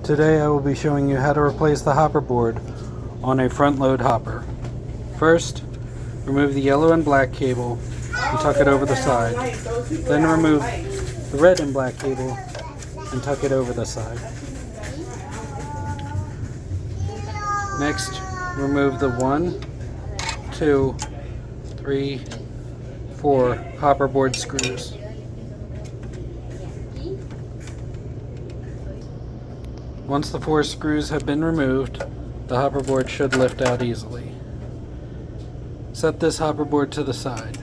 Today I will be showing you how to replace the hopper board on a front load hopper. First, remove the yellow and black cable and tuck it over the side. Then remove the red and black cable and tuck it over the side. Next, remove the 1, 2, 3, 4 hopper board screws. Once the 4 screws have been removed, the hopper board should lift out easily. Set this hopper board to the side.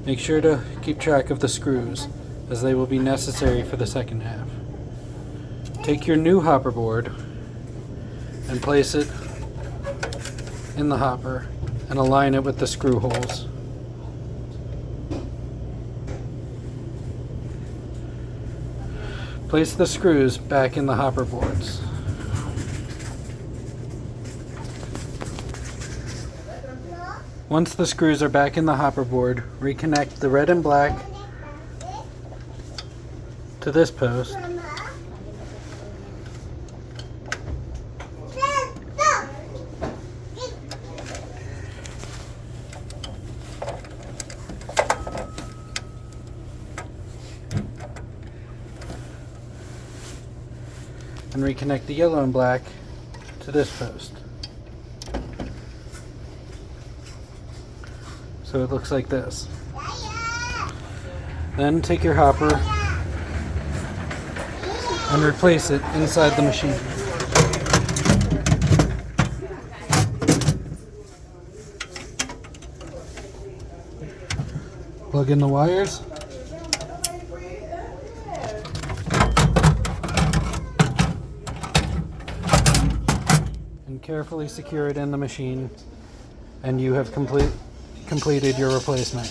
Make sure to keep track of the screws, as they will be necessary for the second half. Take your new hopper board and place it in the hopper and align it with the screw holes. Place the screws back in the hopper boards. Once the screws are back in the hopper board, reconnect the red and black to this post. And reconnect the yellow and black to this post. So it looks like this. Then take your hopper and replace it inside the machine. Plug in the wires. And carefully secure it in the machine, and you have completed your replacement.